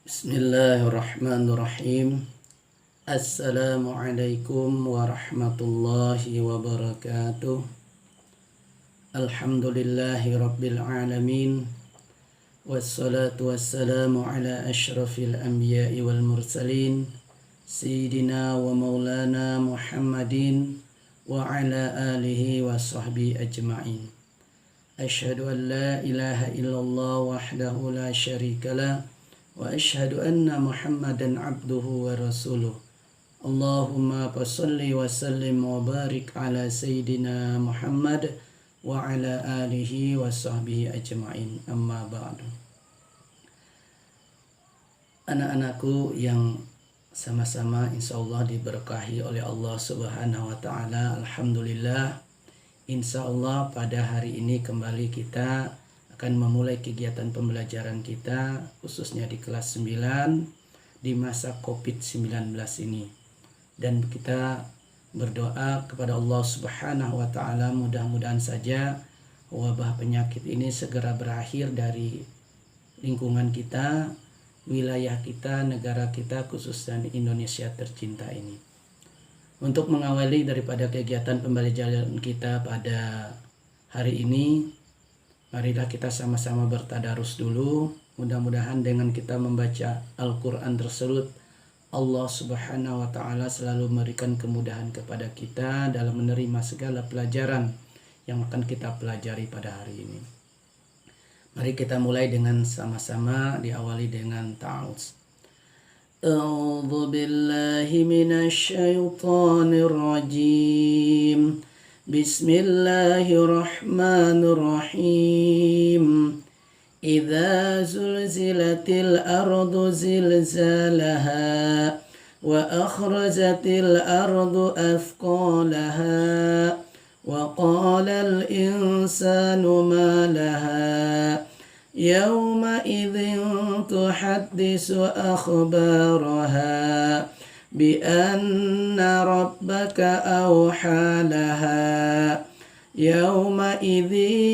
Bismillahirrahmanirrahim. Assalamualaikum warahmatullahi wabarakatuh. Alhamdulillahi rabbil alamin. Wassalatu wassalamu ala ashrafil anbiya'i wal mursalin Sayyidina wa maulana Muhammadin wa ala alihi wa sahbihi ajma'in. Asyhadu an la ilaha illallah wahdahu la syarikalah wa asyhadu anna Muhammadan abduhu wa rasuluh. Allahumma salli wa sallim wa barik ala Sayyidina Muhammad wa ala alihi wa sahbihi ajma'in. Amma ba'du. Anak-anakku yang sama-sama insyaallah diberkahi oleh Allah Subhanahu wa taala. Alhamdulillah, insyaallah pada hari ini kembali kita akan memulai kegiatan pembelajaran kita khususnya di kelas 9 di masa COVID-19 ini. Dan kita berdoa kepada Allah Subhanahu wa taala, mudah-mudahan saja wabah penyakit ini segera berakhir dari lingkungan kita, wilayah kita, negara kita, khususnya Indonesia tercinta ini. Untuk mengawali daripada kegiatan pembelajaran kita pada hari ini, marilah kita sama-sama bertadarus dulu. Mudah-mudahan dengan kita membaca Al-Quran tersebut, Allah Subhanahu wa ta'ala selalu memberikan kemudahan kepada kita dalam menerima segala pelajaran yang akan kita pelajari pada hari ini. Mari kita mulai dengan sama-sama, diawali dengan ta'awudz. A'udzu billahi minasy syaithanir rajim. Bismillahirrahmanirrahim. Idza zulzilatil ardu zilzalaha wa akhrajatil ardu athqalaha wa qalal insanu ma laha yawma idzin tuhaddisu akhbaraha بأن ربك أوحى لها يومئذ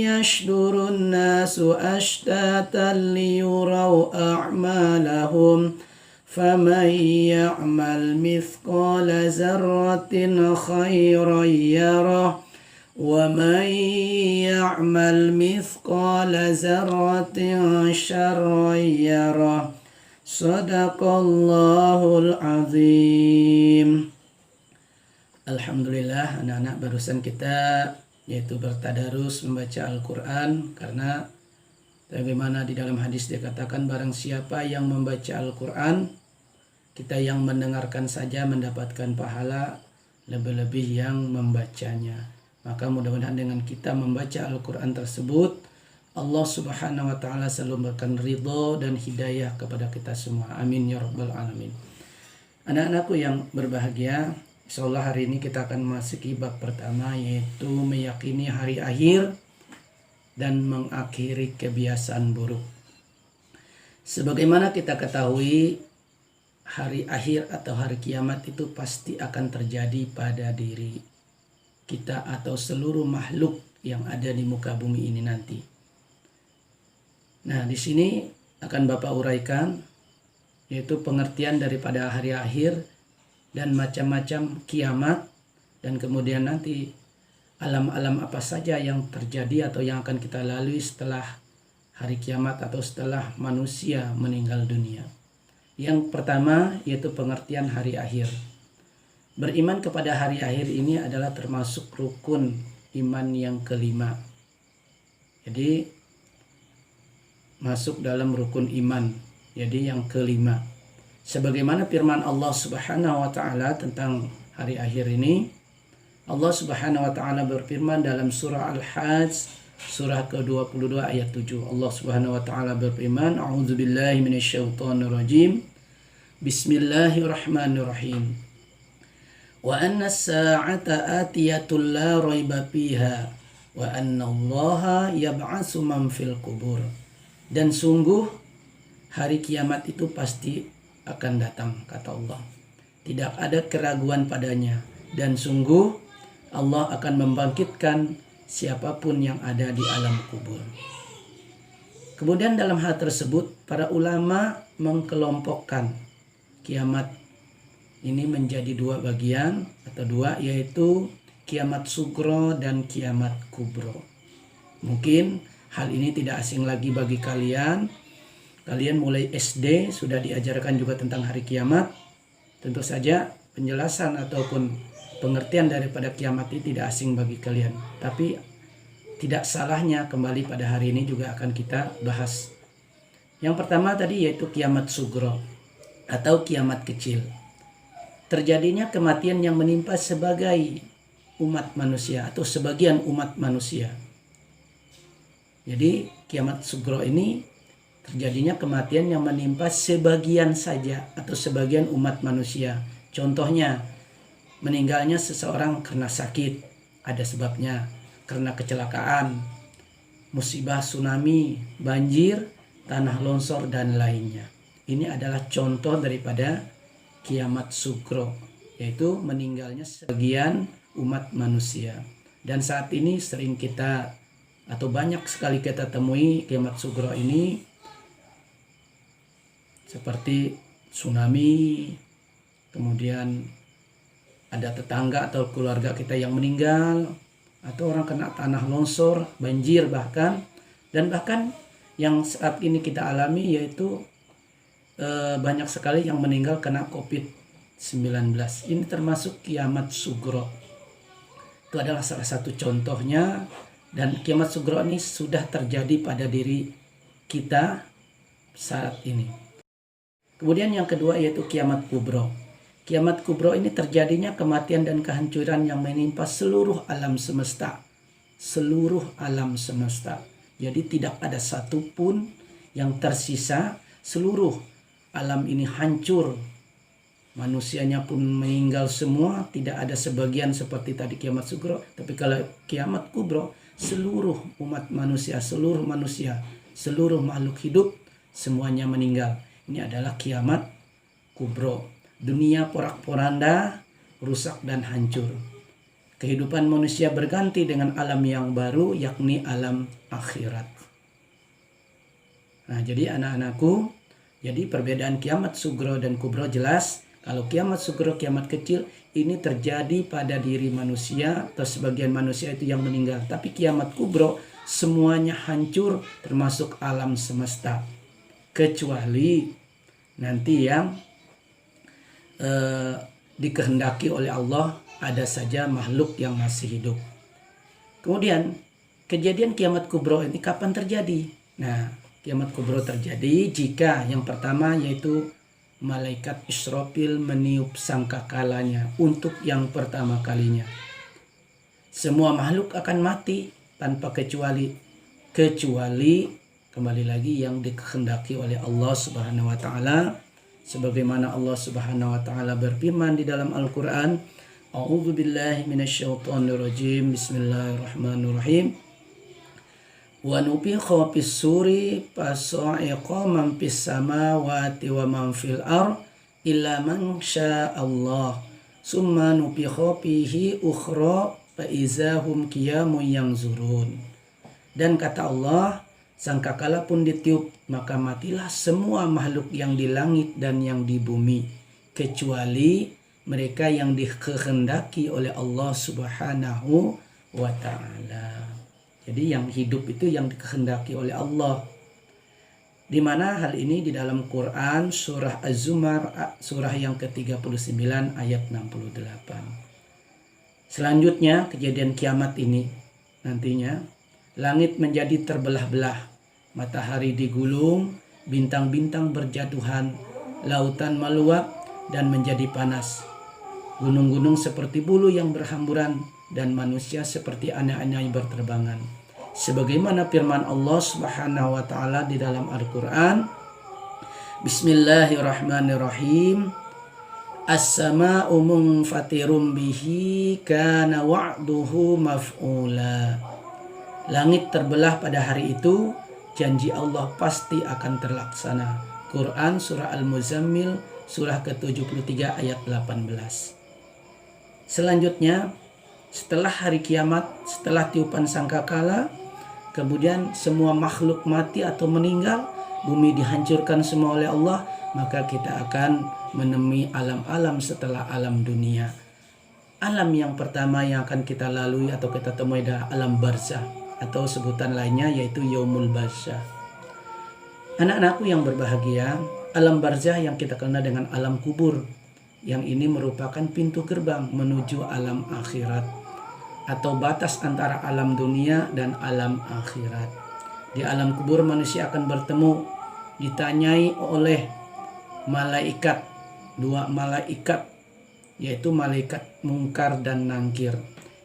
يشدر الناس أشتاتا ليروا أعمالهم فمن يعمل مثقال ذرة خيرا يره ومن يعمل مثقال ذرة شرا يره. Sadaqallahul azim. Alhamdulillah, anak-anak, barusan kita yaitu bertadarus membaca Al-Quran, karena bagaimana di dalam hadis dikatakan barang siapa yang membaca Al-Quran, kita yang mendengarkan saja mendapatkan pahala, lebih-lebih yang membacanya. Maka mudah-mudahan dengan kita membaca Al-Quran tersebut, Allah Subhanahu wa ta'ala selalu memberikan ridho dan hidayah kepada kita semua. Amin ya rabbal alamin. Anak-anakku yang berbahagia, insyaallah hari ini kita akan memasuki bab pertama, yaitu meyakini hari akhir dan mengakhiri kebiasaan buruk. Sebagaimana kita ketahui, hari akhir atau hari kiamat itu pasti akan terjadi pada diri kita atau seluruh makhluk yang ada di muka bumi ini nanti. Nah, di sini akan Bapak uraikan yaitu pengertian daripada hari akhir dan macam-macam kiamat, dan kemudian nanti alam-alam apa saja yang terjadi atau yang akan kita lalui setelah hari kiamat atau setelah manusia meninggal dunia. Yang pertama yaitu pengertian hari akhir. Beriman kepada hari akhir ini adalah termasuk rukun iman yang kelima. Jadi masuk dalam rukun iman, jadi yang kelima. Sebagaimana firman Allah Subhanahu wa ta'ala tentang hari akhir ini, Allah Subhanahu wa ta'ala berfirman dalam surah Al-Hajj surah ke-22 ayat 7. Allah Subhanahu wa ta'ala berfirman, a'udzubillahi minasyaitonirrajim, bismillahirrahmanirrahim, wa anna as-sa'ata atiyatul la raiba fiha wa anna Allaha yab'atsu man fil qubur. Dan sungguh hari kiamat itu pasti akan datang, kata Allah. Tidak ada keraguan padanya. Dan sungguh Allah akan membangkitkan siapapun yang ada di alam kubur. Kemudian dalam hal tersebut para ulama mengkelompokkan kiamat ini menjadi dua bagian atau dua, yaitu kiamat sugro dan kiamat kubro. Mungkin hal ini tidak asing lagi bagi kalian. Kalian mulai SD sudah diajarkan juga tentang hari kiamat. Tentu saja penjelasan ataupun pengertian daripada kiamat ini tidak asing bagi kalian. Tapi tidak salahnya kembali pada hari ini juga akan kita bahas. Yang pertama tadi yaitu kiamat sugro atau kiamat kecil. Terjadinya kematian yang menimpa sebagai umat manusia atau sebagian umat manusia. Jadi kiamat sugro ini terjadinya kematian yang menimpa sebagian saja atau sebagian umat manusia. Contohnya meninggalnya seseorang karena sakit, ada sebabnya. Karena kecelakaan, musibah tsunami, banjir, tanah longsor, dan lainnya. Ini adalah contoh daripada kiamat sugro, yaitu meninggalnya sebagian umat manusia. Dan saat ini sering kita atau banyak sekali kita temui kiamat sugro ini seperti tsunami, kemudian ada tetangga atau keluarga kita yang meninggal, atau orang kena tanah longsor, banjir bahkan. Dan bahkan yang saat ini kita alami yaitu banyak sekali yang meninggal kena COVID-19. Ini termasuk kiamat sugro. Itu adalah salah satu contohnya. Dan kiamat sugro ini sudah terjadi pada diri kita saat ini. Kemudian yang kedua yaitu kiamat kubro. Kiamat kubro ini terjadinya kematian dan kehancuran yang menimpa seluruh alam semesta. Seluruh alam semesta. Jadi tidak ada satupun yang tersisa. Seluruh alam ini hancur. Manusianya pun meninggal semua. Tidak ada sebagian seperti tadi kiamat sugro. Tapi kalau kiamat kubro, seluruh umat manusia, seluruh makhluk hidup, semuanya meninggal. Ini adalah kiamat kubro. Dunia porak-poranda, rusak dan hancur. Kehidupan manusia berganti dengan alam yang baru, yakni alam akhirat. Nah, jadi anak-anakku, jadi perbedaan kiamat sugro dan kubro jelas. Kalau kiamat sugro, kiamat kecil, ini terjadi pada diri manusia atau sebagian manusia itu yang meninggal. Tapi kiamat kubro, semuanya hancur termasuk alam semesta. Kecuali nanti yang dikehendaki oleh Allah, ada saja makhluk yang masih hidup. Kemudian kejadian kiamat kubro ini kapan terjadi? Nah, kiamat kubro terjadi jika yang pertama yaitu malaikat Israfil meniup sangkakalanya untuk yang pertama kalinya. Semua makhluk akan mati tanpa kecuali kembali lagi yang dikehendaki oleh Allah Subhanahu wa taala. Sebagaimana Allah Subhanahu wa taala berfirman di dalam Al-Qur'an, A'udzu billahi minasyaitonir rajim. Bismillahirrahmanirrahim. Wa nufikha fis suri fasa'iqa man fis samawati wa man fil ard illa man sya'allah. Summa nufikha fihi ukhra fa izahum qiyamun yanzurun. Dan kata Allah, sangkakala pun ditiup, maka matilah semua makhluk yang di langit dan yang di bumi, kecuali mereka yang dikehendaki oleh Allah Subhanahu wa ta'ala. Jadi yang hidup itu yang dikehendaki oleh Allah. Di mana hal ini di dalam Quran surah Az-Zumar surah yang ke-39 ayat 68. Selanjutnya kejadian kiamat ini nantinya langit menjadi terbelah-belah, matahari digulung, bintang-bintang berjatuhan, lautan meluap dan menjadi panas. Gunung-gunung seperti bulu yang berhamburan dan manusia seperti anak-anak yang berterbangan. Sebagaimana firman Allah Subhanahu wa taala di dalam Al-Qur'an, Bismillahirrahmanirrahim. As-sama'u munfatirum bihi kana wa'duhu maf'ula. Langit terbelah pada hari itu, janji Allah pasti akan terlaksana. Quran surah Al-Muzammil surah ke-73 ayat 18. Selanjutnya, setelah hari kiamat, setelah tiupan sangkakala, kemudian semua makhluk mati atau meninggal, bumi dihancurkan semua oleh Allah, maka kita akan menemui alam-alam setelah alam dunia. Alam yang pertama yang akan kita lalui atau kita temui adalah alam barzah, atau sebutan lainnya yaitu yaumul barzah. Anak-anakku yang berbahagia, alam barzah yang kita kenal dengan alam kubur, yang ini merupakan pintu gerbang menuju alam akhirat, atau batas antara alam dunia dan alam akhirat. Di alam kubur manusia akan bertemu, ditanyai oleh malaikat, dua malaikat, yaitu malaikat Mungkar dan Nangkir,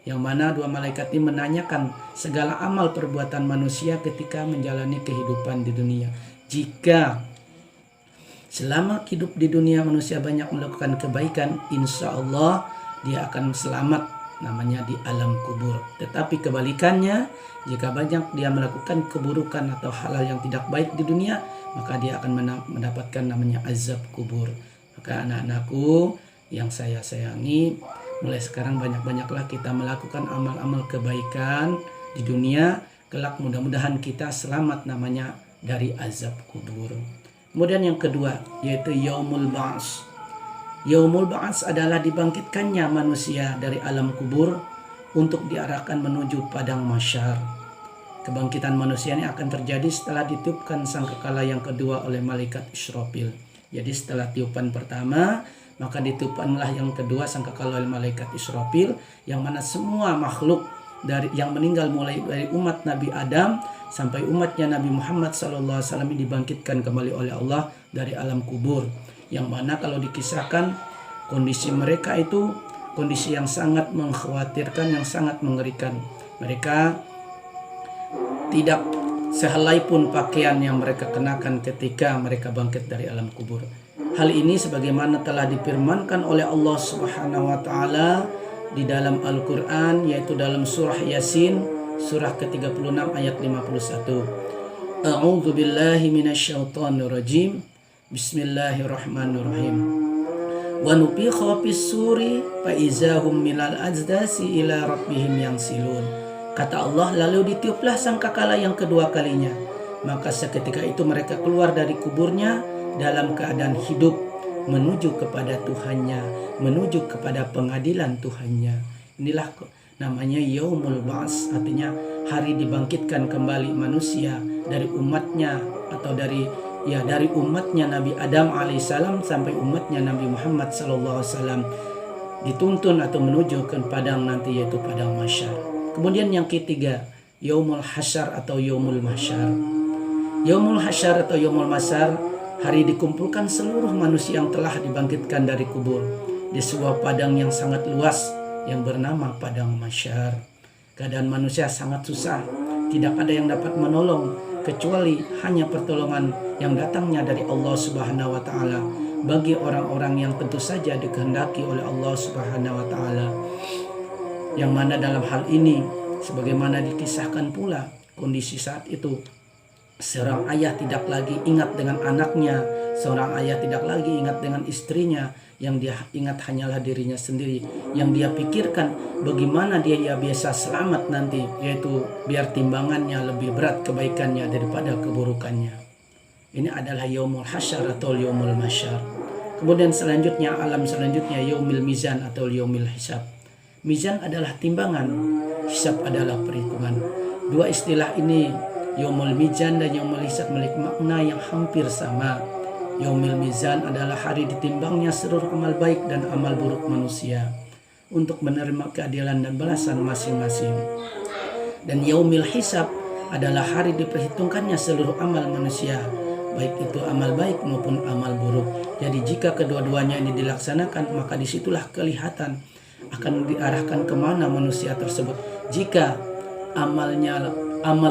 yang mana dua malaikat ini menanyakan segala amal perbuatan manusia ketika menjalani kehidupan di dunia. Jika selama hidup di dunia manusia banyak melakukan kebaikan, insya Allah dia akan selamat, namanya di alam kubur. Tetapi kebalikannya, jika banyak dia melakukan keburukan atau hal-hal yang tidak baik di dunia, maka dia akan mendapatkan namanya azab kubur. Maka anak-anakku yang saya sayangi, mulai sekarang banyak-banyaklah kita melakukan amal-amal kebaikan di dunia, kelak mudah-mudahan kita selamat namanya dari azab kubur. Kemudian yang kedua yaitu yaumul ba'ats. Yaumul ba'ats adalah dibangkitkannya manusia dari alam kubur untuk diarahkan menuju padang mahsyar. Kebangkitan manusia ini akan terjadi setelah ditiupkan sangkakala yang kedua oleh malaikat Israfil. Jadi setelah tiupan pertama, maka ditiupkanlah yang kedua sangkakala oleh malaikat Israfil, yang mana semua makhluk dari yang meninggal mulai dari umat Nabi Adam sampai umatnya Nabi Muhammad SAW dibangkitkan kembali oleh Allah dari alam kubur. Yang mana kalau dikisahkan kondisi mereka itu kondisi yang sangat mengkhawatirkan, yang sangat mengerikan. Mereka tidak sehelai pun pakaian yang mereka kenakan ketika mereka bangkit dari alam kubur. Hal ini sebagaimana telah difirmankan oleh Allah Subhanahu wa taala di dalam Al-Qur'an, yaitu dalam surah Yasin, surah ke-36 ayat 51. A'udzu billahi minasyaitonir rajim. Bismillahirrahmanirrahim. Wa nufikha fis-suri fa izahum minal ajdasi ila rabbihim yansilun. Kata Allah, lalu ditiuplah sangkakala yang kedua kalinya, maka seketika itu mereka keluar dari kuburnya dalam keadaan hidup, menuju kepada Tuhannya, menuju kepada pengadilan Tuhannya. Inilah namanya yaumul ba'ats, artinya hari dibangkitkan kembali manusia dari umatnya, atau dari umatnya Nabi Adam alaihissalam sampai umatnya Nabi Muhammad sallallahu alaihi wasallam dituntun atau menuju ke padang nanti, yaitu padang mahsyar. Kemudian yang ketiga, yaumul hasyar atau yaumul mahsyar. Yaumul hasyar atau yaumul mahsyar, hari dikumpulkan seluruh manusia yang telah dibangkitkan dari kubur di sebuah padang yang sangat luas yang bernama padang mahsyar. Keadaan manusia sangat susah, tidak ada yang dapat menolong kecuali hanya pertolongan yang datangnya dari Allah Subhanahu wa taala bagi orang-orang yang tentu saja dikehendaki oleh Allah Subhanahu wa taala. Yang mana dalam hal ini sebagaimana dikisahkan pula kondisi saat itu, seorang ayah tidak lagi ingat dengan anaknya, seorang ayah tidak lagi ingat dengan istrinya, yang dia ingat hanyalah dirinya sendiri. Yang dia pikirkan bagaimana dia biasa selamat nanti, yaitu biar timbangannya lebih berat kebaikannya daripada keburukannya. Ini adalah yaumul hasyar atau yaumul mahsyar. Kemudian selanjutnya, alam selanjutnya yaumil mizan atau yaumil hisab. Mizan adalah timbangan, hisab adalah perhitungan. Dua istilah ini, yaumul mizan dan yaumul hisab, memiliki makna yang hampir sama. Yaumil mizan adalah hari ditimbangnya seluruh amal baik dan amal buruk manusia untuk menerima keadilan dan balasan masing-masing. Dan yaumil hisab adalah hari diperhitungkannya seluruh amal manusia, baik itu amal baik maupun amal buruk. Jadi jika kedua-duanya ini dilaksanakan, maka disitulah kelihatan akan diarahkan kemana manusia tersebut. Jika amal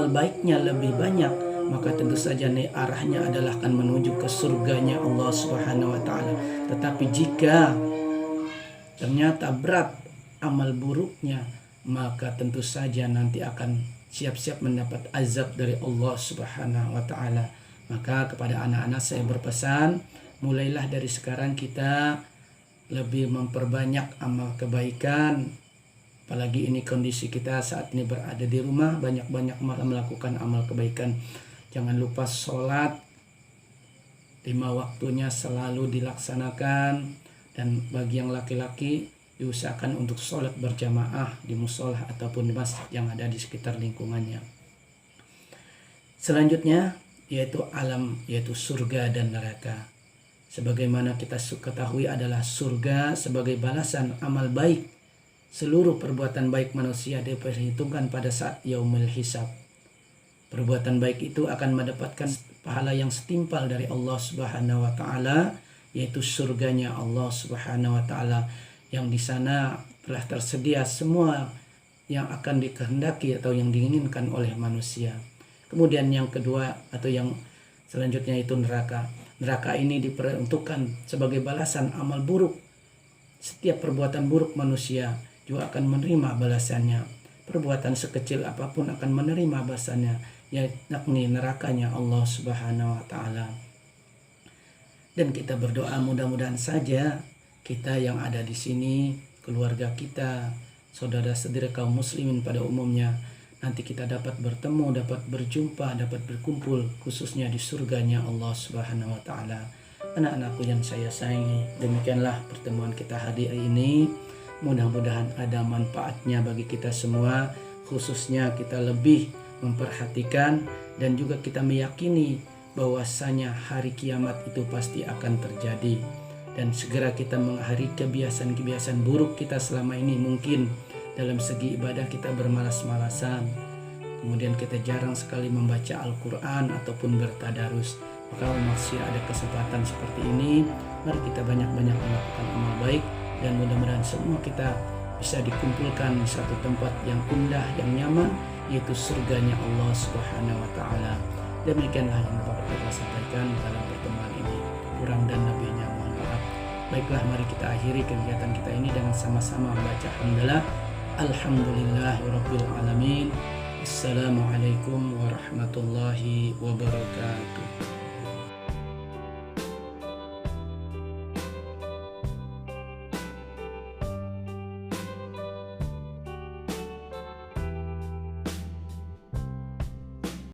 baiknya lebih banyak, maka tentu saja nih arahnya adalah akan menuju ke surganya Allah Subhanahu wa taala. Tetapi jika ternyata berat amal buruknya, maka tentu saja nanti akan siap-siap mendapat azab dari Allah Subhanahu wa taala. Maka kepada anak-anak saya berpesan, mulailah dari sekarang kita lebih memperbanyak amal kebaikan, Apalagi ini kondisi kita saat ini berada di rumah, banyak-banyak melakukan amal kebaikan. Jangan lupa sholat 5 waktunya selalu dilaksanakan. Dan bagi yang laki-laki diusahakan untuk sholat berjamaah di musola ataupun di masjid yang ada di sekitar lingkungannya. Selanjutnya yaitu alam, yaitu surga dan neraka. Sebagaimana kita ketahui adalah surga sebagai balasan amal baik. Seluruh perbuatan baik manusia diperhitungkan pada saat yaumul hisab. Perbuatan baik itu akan mendapatkan pahala yang setimpal dari Allah Subhanahu wa taala, yaitu surganya Allah Subhanahu wa taala, yang di sana telah tersedia semua yang akan dikehendaki atau yang diinginkan oleh manusia. Kemudian yang kedua atau yang selanjutnya itu neraka. Neraka ini diperuntukkan sebagai balasan amal buruk. Setiap perbuatan buruk manusia juga akan menerima balasannya. Perbuatan sekecil apapun akan menerima balasannya, yakni nerakanya Allah Subhanahu wa taala. Dan kita berdoa mudah-mudahan saja kita yang ada di sini, keluarga kita, saudara-saudara kaum muslimin pada umumnya, nanti kita dapat bertemu, dapat berjumpa, dapat berkumpul khususnya di surganya Allah Subhanahu wa taala. Anak-anakku yang saya sayangi, demikianlah pertemuan kita hari ini. Mudah-mudahan ada manfaatnya bagi kita semua, khususnya kita lebih memperhatikan dan juga kita meyakini bahwasanya hari kiamat itu pasti akan terjadi, dan segera kita mengakhiri kebiasaan-kebiasaan buruk kita selama ini. Mungkin dalam segi ibadah kita bermalas-malasan, kemudian kita jarang sekali membaca Al-Quran ataupun bertadarus. Maka masih ada kesempatan seperti ini, mari kita banyak-banyak melakukan amal baik, dan mudah-mudahan semua kita bisa dikumpulkan di satu tempat yang indah, yang nyaman, yaitu surganya Allah Subhanahu wa taala. Demikianlah yang dapat kita sampaikan dalam pertemuan ini. Kurang dan lebihnya mohon maaf. Baiklah, mari kita akhiri kegiatan kita ini dengan sama-sama membaca hamdalah. Alhamdulillahirabbil alamin. Assalamualaikum warahmatullahi wabarakatuh.